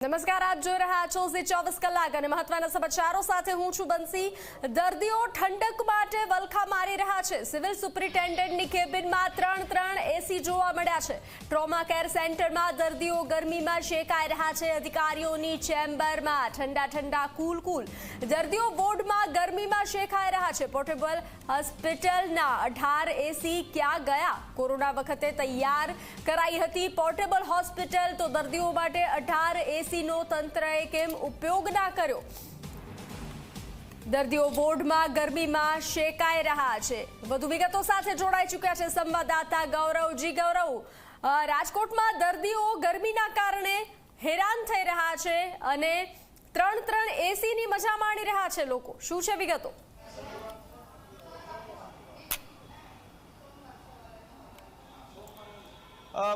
નમસ્કાર, આપ જોઈ રહ્યા છો ઝી 24 કલાક અને મહત્વના સમાચારો સાથે હું છું બંસી। દર્દીઓ ઠંડક માટે વલખા મારી રહ્યા છે। સિવિલ સુપ્રિન્ટેન્ડન્ટની કેબિનમાં ત્રણ એસી જોવા મળ્યા છે। ટ્રોમા કેર સેન્ટરમાં દર્દીઓ ગરમીમાં શેકાઈ રહ્યા છે। અધિકારીઓની ચેમ્બરમાં ઠંડા કુલ દર્દીઓ વોર્ડમાં ગરમીમાં શેકાઈ રહ્યા છે। પોર્ટેબલ હોસ્પિટલના 18 એસી ક્યાં ગયા? કોરોના વખતે તૈયાર કરાઈ હતી પોર્ટેબલ હોસ્પિટલ, તો દર્દીઓ માટે 18 એસીનો તંત્રએ કેમ ઉપયોગ ના કર્યો? દર્દીઓ વોર્ડમાં ગરમીમાં શેકાઈ રહ્યા છે। વધુ વિગતો સાથે જોડાઈ ચૂક્યા છે સંવાદદાતા ગૌરવજી। ગૌરવ, રાજકોટમાં દર્દીઓ ગરમીના કારણે હેરાન થઈ રહ્યા છે અને ત્રણ એસીની મજા માણી રહ્યા છે લોકો, શું છે વિગતો?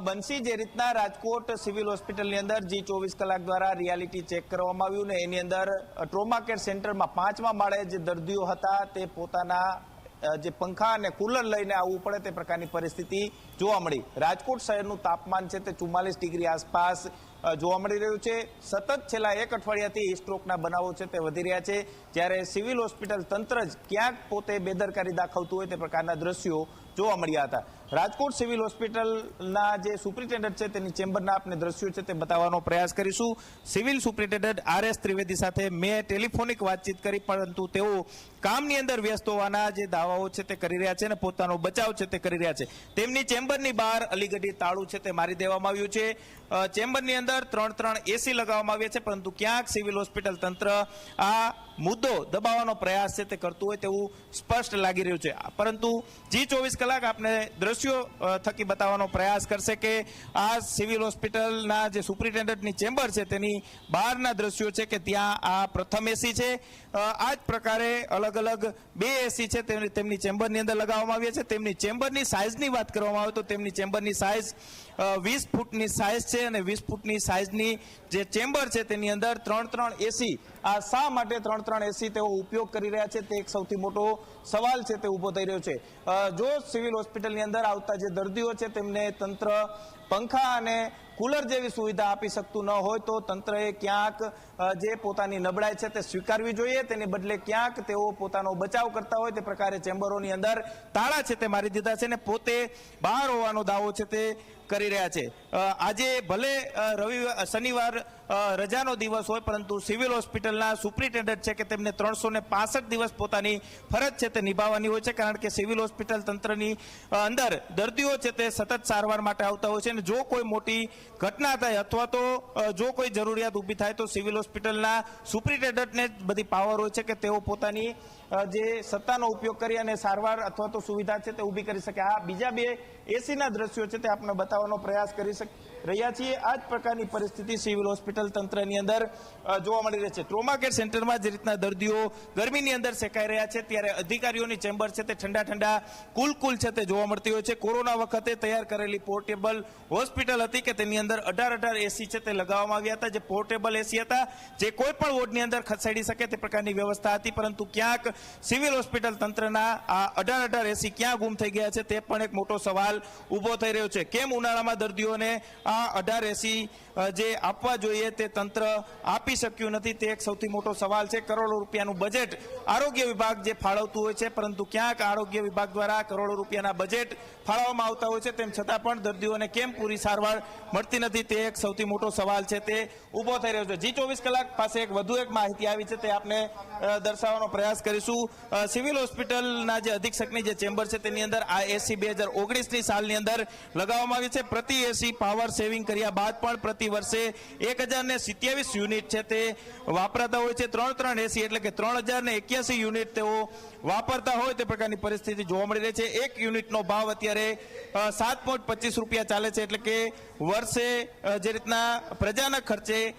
બંસી, જે રીતના રાજકોટ સિવિલ હોસ્પિટલની અંદર જી 24 કલાક દ્વારા રિયાલિટી ચેક કરવામાં આવ્યું ને એની અંદર ટ્રોમા કેર સેન્ટરમાં 5મા માળે જે દર્દીઓ હતા તે પોતાના જે પંખા અને કુલર લઈને આવવું પડે તે પ્રકારની પરિસ્થિતિ જોવા મળી। રાજકોટ શહેરનું તાપમાન છે તે 44 ડિગ્રી આસપાસ જોવા મળી રહ્યું છે। સતત છેલ્લા એક અઠવાડિયાથી સ્ટ્રોકના બનાવો છે તે વધી રહ્યા છે, જ્યારે સિવિલ હોસ્પિટલ તંત્ર જ ક્યાંક પોતે બેદરકારી દાખવતું હોય તે પ્રકારના દ્રશ્યો જોવા મળ્યા હતા। રાજકોટ સિવિલ હોસ્પિટલના જે સુપ્રિન્ટેન્ડન્ટ છે તેની ચેમ્બરના આપણે દ્રશ્યો છે તે બતાવવાનો પ્રયાસ કરીશું। સિવિલ સુપ્રિન્ટેન્ડન્ટ RS ત્રિવેદી સાથે મેં ટેલિફોનિક વાતચીત કરી, પરંતુ તેઓ કામની અંદર વ્યસ્ત હોવાના જે દાવાઓ છે તે કરી રહ્યા છે અને પોતાનો બચાવ છે તે કરી રહ્યા છે। તેમની ચેમ્બરની બહાર અલીગઢી તાળું છે તે મારી દેવામાં આવ્યું છે। ચેમ્બરની અંદર ત્રણ એસી લગાવવામાં આવ્યા છે, પરંતુ ક્યાંક સિવિલ હોસ્પિટલ તંત્ર આ મુદ્દો દબાવવાનો પ્રયાસ છે તે કરતું હોય તેવું સ્પષ્ટ લાગી રહ્યું છે। પરંતુ જી 24 કલાક આપણે દ્રશ્યો થકી બતાવવાનો પ્રયાસ કરશે કે આ સિવિલ હોસ્પિટલના જે સુપ્રિન્ટેન્ડન્ટની ચેમ્બર છે તેની બહારના દ્રશ્યો છે કે ત્યાં આ પ્રથમ એસી છે। આ જ પ્રકારે અલગ અલગ 2 એસી છે તેમની ચેમ્બરની અંદર લગાવવામાં આવ્યા છે। તેમની ચેમ્બરની સાઇઝની વાત કરવામાં આવે તો તેમની ચેમ્બરની સાઇઝ 20 ફૂટની સાઇઝ છે અને 20 ફૂટની સાઇઝની જે ચેમ્બર છે તેની અંદર ત્રણ એસી, આ શા માટે ત્રણ એસી તેઓ ઉપયોગ કરી રહ્યા છે તે એક સૌથી મોટો સવાલ છે તે ઊભો થઈ રહ્યો છે। જો સિવિલ હોસ્પિટલની અંદર આવતા જે દર્દીઓ છે તેમને તંત્ર પંખા અને કુલર જેવી સુવિધા આપી શકતું ન હોય તો તંત્રએ ક્યાંક જે પોતાની નબળાઈ છે તે સ્વીકારવી જોઈએ, તેની બદલે ક્યાંક તેઓ પોતાનો બચાવ કરતા હોય તે પ્રકારે ચેમ્બરોની અંદર તાળા છે તે મારી દીધા છે અને પોતે બહાર હોવાનો દાવો છે તે કરી રહ્યા છે। આજે ભલે શનિવાર રજાનો દિવસ હોય, પરંતુ સિવિલ હોસ્પિટલના સુપ્રિન્ટેન્ડન્ટ છે કે તેમને 365 દિવસ પોતાની ફરજ છે તે નિભાવવાની હોય છે, કારણ કે સિવિલ હોસ્પિટલ તંત્રની અંદર દર્દીઓ છે તે સતત સારવાર માટે આવતા હોય છે અને જો કોઈ મોટી ઘટના થાય અથવા તો જો કોઈ જરૂરિયાત ઊભી થાય તો સિવિલ હોસ્પિટલના સુપ્રિન્ટેન્ડન્ટને બધી પાવર હોય છે કે તેઓ પોતાની જે સત્તાનો ઉપયોગ કરી અને સારવાર અથવા તો સુવિધા છે તે ઊભી કરી શકે। આ બીજા 2 એસીના દ્રશ્યો છે તે આપણે બતાવવાનો પ્રયાસ કરી રહ્યા છીએ। આ જ પ્રકારની પરિસ્થિતિ સિવિલ હોસ્પિટલ તંત્રની અંદર જોવા મળી રહી છે। ટ્રોમા કેર સેન્ટરમાં જે રીતના દર્દીઓ ગરમીની અંદર શેકાઈ રહ્યા છે, ત્યારે અધિકારીઓની ચેમ્બર છે તે ઠંડા કુલ છે તે જોવા મળતી હોય છે। કોરોના વખતે તૈયાર કરેલી પોર્ટેબલ હોસ્પિટલ હતી કે તેની અંદર 18 એસી છે તે લગાવવામાં આવ્યા હતા, જે પોર્ટેબલ એસી હતા, જે કોઈ પણ વોર્ડની અંદર ખસેડી શકે તે પ્રકારની વ્યવસ્થા હતી, પરંતુ ક્યાંક સિવિલ હોસ્પિટલ તંત્રના આ 18 એસી ક્યાં ગુમ થઈ ગયા છે તે પણ એક મોટો સવાલ ઊભો થઈ રહ્યો છે। કેમ ઉનાળામાં દર્દીઓને આ 18 એસી જે આપવા જોઈએ તે તંત્ર આપી શક્યું નથી તે એક સૌથી મોટો સવાલ છે। કરોડો રૂપિયાનું બજેટ આરોગ્ય વિભાગ જે ફાળવતું હોય છે, પરંતુ ક્યાંક આરોગ્ય વિભાગ દ્વારા કરોડો રૂપિયાના બજેટ ફાળવવામાં આવતા હોય છે, તેમ છતાં પણ દર્દીઓને કેમ પૂરી સારવાર મળતી નથી તે એક સૌથી મોટો સવાલ છે તે ઊભો થઈ રહ્યો છે। જી 24 કલાક પાસે વધુ એક માહિતી આવી છે તે આપણે દર્શાવવાનો પ્રયાસ કરીશું। સિવિલ હોસ્પિટલના જે અધિક્ષકની જે ચેમ્બર છે તેની અંદર આ એસી 2019ની સાલની અંદર લગાવવામાં આવી છે। પ્રતિ એસી પાવર સેવિંગ કર્યા બાદ પણ પ્રતિ વર્ષે 1027 યુનિટ છે તે વાપરાતા હોય છે। ત્રણ એસી એટલે કે 3081 યુનિટ તેઓ વાપરતા હોય તે પ્રકારની પરિસ્થિતિ જોવા મળી રહી છે। એક યુનિટનો ભાવ અત્યારે 7.25 રૂપિયા ચાલે છે, એટલે કે વર્ષે જે રીતના પ્રજાના ખર્ચે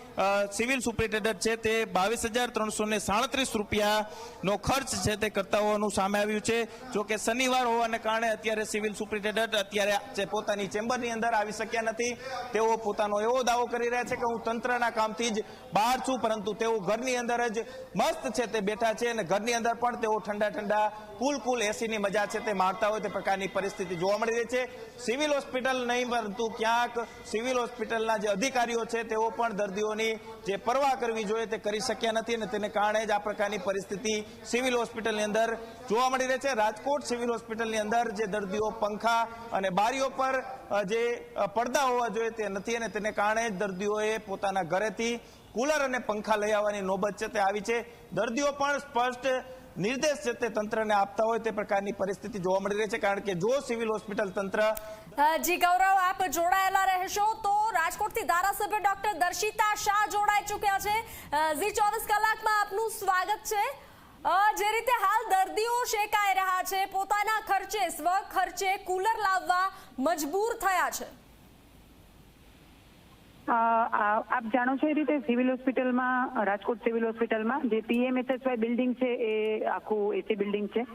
સિવિલ સુપ્રિન્ટેન્ડન્ટ છે તે 22,337 રૂપિયાનો ખર્ચ છે તે કરતા હોવાનું સામે આવ્યું છે। જો કે શનિવાર હોવાને કારણે અત્યારે સિવિલ સુપ્રિન્ટેન્ડન્ટ અત્યારે પોતાની ચેમ્બરની અંદર આવી શક્યા નથી। તેઓ પોતાનો એવો દાવો કરી રહ્યા છે કે હું તંત્રના કામથી જ બહાર છું, પરંતુ તેઓ ઘરની અંદર જ મસ્ત છે તે બેઠા છે અને ઘરની અંદર પણ તેઓ ઠંડા ઠંડા કુલ એસીની મજા છે તે માણતા હોય તે પ્રકારની પરિસ્થિતિ જોવા મળી રહી છે. સિવિલ હોસ્પિટલ નહીં, પરંતુ ક્યાંક સિવિલ હોસ્પિટલના જે અધિકારીઓ છે તેઓ પણ દર્દીઓની જે પરવા કરવી જોઈએ તે કરી શક્યા નથી અને તેને કારણે જ આ પ્રકારની પરિસ્થિતિ સિવિલ હોસ્પિટલની અંદર જોવા મળી રહી છે. રાજકોટ સિવિલ હોસ્પિટલની અંદર જે દર્દીઓ પંખા અને બારીઓ પર જે પડદા હોવા જોઈએ તે નથી અને તેને કારણે જ દર્દીઓએ પોતાના ઘરેથી કુલર અને પંખા લઈ આવવાની નોબત છે તે આવી છે. દર્દીઓ પણ સ્પષ્ટ નિર્દેશ છે તે તંત્રને આપતા હોય તે પ્રકારની પરિસ્થિતિ જોવા મળી રહી છે, કારણ કે જો સિવિલ હોસ્પિટલ તંત્ર જી ગૌરવ, આપ જોડાયેલા રહેશો તો રાજકોટથી ધારાસભ્ય ડોક્ટર દર્શિતા શાહ જોડાઈ ચૂક્યા છે. ઝી 24 કલાકમાં આપનું સ્વાગત છે. જે રીતે હાલ દર્દીઓ શેકાઈ રહ્યા છે, પોતાના ખર્ચે સ્વ ખર્ચે કુલર લાવવા મજબૂર થયા છે. આપ જાણો છો એ રીતે સિવિલ હોસ્પિટલમાં, રાજકોટ સિવિલ હોસ્પિટલમાં જે PMHSY બિલ્ડિંગ છે એ આખું એસી બિલ્ડિંગ છે.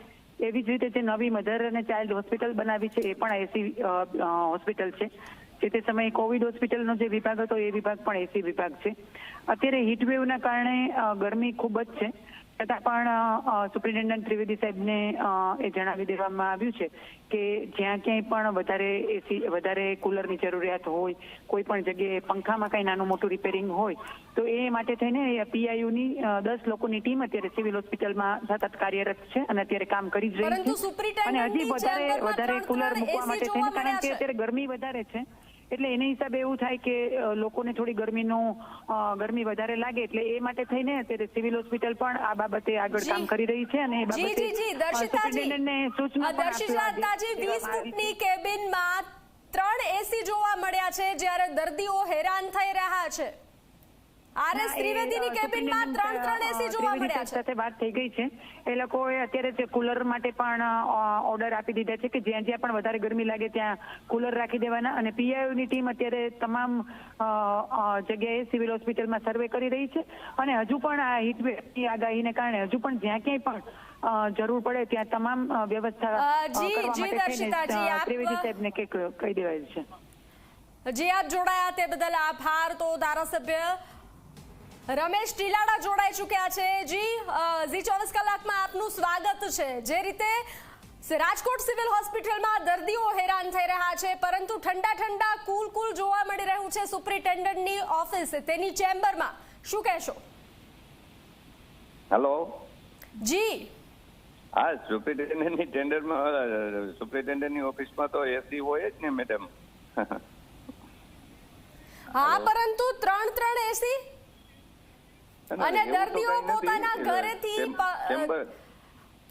એવી જ રીતે જે નવી મધર અને ચાઇલ્ડ હોસ્પિટલ બનાવી છે એ પણ એસી હોસ્પિટલ છે. જે તે સમયે કોવિડ હોસ્પિટલનો જે વિભાગ હતો એ વિભાગ પણ એસી વિભાગ છે. અત્યારે હીટવેવના કારણે ગરમી ખૂબ જ છે, છતાં પણ સુપ્રિન્ટેન્ડન્ટ ત્રિવેદી સાહેબને એ જણાવી દેવામાં આવ્યું છે કે જ્યાં ક્યાંય પણ વધારે કુલરની જરૂરિયાત હોય, કોઈ પણ જગ્યાએ પંખામાં કઈ નાનું મોટું રિપેરિંગ હોય તો એ માટે થઈને PIUની 10 લોકોની ટીમ અત્યારે સિવિલ હોસ્પિટલમાં સતત કાર્યરત છે અને અત્યારે કામ કરી જ રહી છે. અને હજી વધારે કુલર મૂકવા માટે થઈને, કારણ કે અત્યારે ગરમી વધારે છે એટલે એને હિસાબે એવું થાય કે લોકોને થોડી ગરમી વધારે લાગે, એટલે એ માટે થઈને અત્યારે સિવિલ હોસ્પિટલ પણ આ બાબતે આગળ કામ કરી રહી છે અને એ બાબતે સુપ્રિન્ટેન્ડન્ટને સૂચના પણ દર્શિતાજી 20 ફૂટની કેબિનમાં 3 એસી જોવા મળ્યા છે જ્યારે દર્દીઓ હેરાન થઈ રહ્યા છે. RS ત્રિવેદીની કેબિનમાં 3 એસી જોવા મળ્યા છે. સાથે વાત થઈ ગઈ છે. એ લોકોએ અત્યારે તે કુલર માટે પણ ઓર્ડર આપી દીધા છે કે જ્યાં જ્યાં પણ વધારે ગરમી લાગે ત્યાં કુલર રાખી દેવાના. અને PIUની ટીમ અત્યારે તમામ જગ્યાએ સિવિલ હોસ્પિટલમાં સર્વે કરી રહી છે અને હજુ પણ આ હીટવેવની આગાહીને કારણે હજુ પણ જ્યાં ક્યાંય પણ જરૂર પડે ત્યાં તમામ વ્યવસ્થા કરવા માટે ત્રિવેદી સાહેબને કહી દેવાય છે. જી, આપ જોડાયા તે બદલ આભાર. તો ધારાસભ્ય રમેશ ટીલાડા જોડાઈ ચૂક્યા છે. જી, ઝી 24 કલાકમાં આપનું સ્વાગત છે. જે રીતે રાજકોટ સિવિલ હોસ્પિટલમાં દર્દીઓ હેરાન થઈ રહ્યા છે, પરંતુ ઠંડા કુલ જોવા મળી રહ્યું છે સુપ્રિન્ટેન્ડન્ટની ઓફિસ, તેની ચેમ્બરમાં. શું કહેશો? હેલો જી. હા, સુપ્રિન્ટેન્ડન્ટની ઓફિસમાં તો એસી હોય જ ને મેડમ. હા, પરંતુ 3 એસી અને દર્દીઓ પોતાના ઘરેથી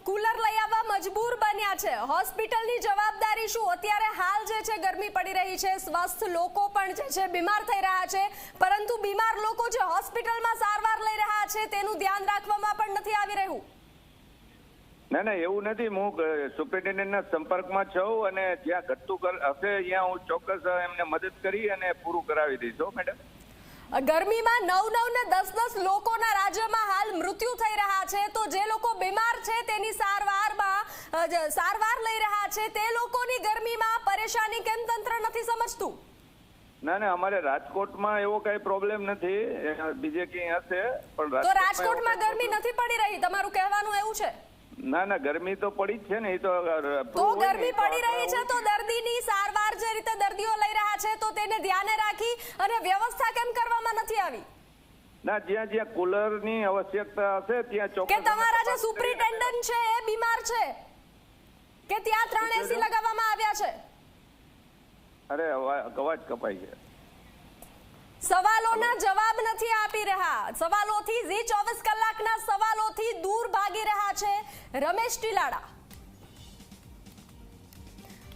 કુલર લઈ આવવા મજબૂર બન્યા છે. હોસ્પિટલની જવાબદારી શું? અત્યારે હાલ જે છે ગરમી પડી રહી છે, સ્વસ્થ લોકો પણ જે છે બીમાર થઈ રહ્યા છે, પરંતુ બીમાર લોકો જે હોસ્પિટલમાં સારવાર લઈ રહ્યા છે તેનું ધ્યાન રાખવામાં પણ નથી આવી રહ્યું. ના, એવું નથી. હું સુપ્રિન્ટેન્ડન્ટના સંપર્કમાં છું અને જ્યાં ઘટતું હશે ત્યાં હું ચોક્કસ એમને મદદ કરી અને પૂરું કરાવી દઈશ મેડમ. ગરમીમાં 9 ને 10 લોકોના રાજ્યમાં હાલ મૃત્યુ થઈ રહ્યા છે, તો જે લોકો બીમાર છે તેની સારવાર લઈ રહ્યા છે તે લોકોની ગરમીમાં પરેશાની કેમ તંત્ર નથી સમજતું? ના, અમારે રાજકોટમાં એવો કઈ પ્રોબ્લેમ નથી, બીજે ક્યાંય હશે પણ તો રાજકોટમાં ગરમી નથી પડી રહી, તમારું કહેવાનું એવું છે? ના, ગરમી તો પડી જ છે ને. એ તો ગરમી પડી રહી છે તો દર્દીની સારવાર જે રીતે દર્દીઓ લઈ રહ્યા છે તો તેને ધ્યાને રાખી અને વ્યવસ્થા કેમ કરવામાં નથી આવી? ના, જ્યાં કુલરની આવશ્યકતા હશે ત્યાં ચોક્કસ. કે તમારા જે સુપ્રિન્ટેન્ડન્ટ છે એ બીમાર છે કે ત્યાં 3 એસી લગાવવામાં આવ્યા છે? અરે, અવાજ કપાઈ છે. સવાલોના જવાબ નથી આપી રહ્યા. સવાલોથી, ઝી 24 કલાકના સવાલોથી દૂર ભાગી રહ્યા છે રમેશ ટીલાડા.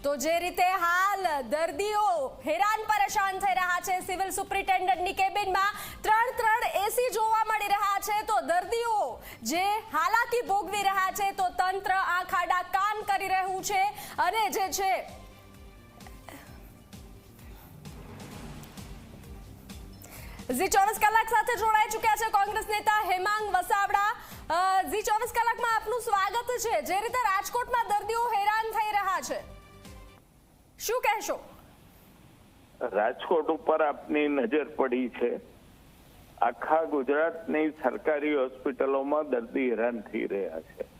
તો જે રીતે હાલ દર્દીઓ હેરાન પરેશાન થઈ રહ્યા છે, સિવિલ સુપ્રિન્ટેન્ડન્ટની કેબિનમાં 3 એસી જોવા મળી રહ્યા છે, તો દર્દીઓ જે હાલાકી ભોગવી રહ્યા છે તો તંત્ર આંખ આડા કાન કરી રહ્યું છે. અને જે છે ઝી 24 કલાક સાથે જોડાઈ ચૂક્યા છે કોંગ્રેસ નેતા હેમાંગ વસાવડા. ઝી 24 કલાકમાં આપનું સ્વાગત છે. જે રીતે રાજકોટમાં દર્દીઓ હેરાન થઈ રહ્યા છે, શું કહેશો? રાજકોટ ઉપર આપની નજર પડી છે. આખા ગુજરાતની સરકારી હોસ્પિટલોમાં દર્દી હેરાન થઈ રહ્યા છે.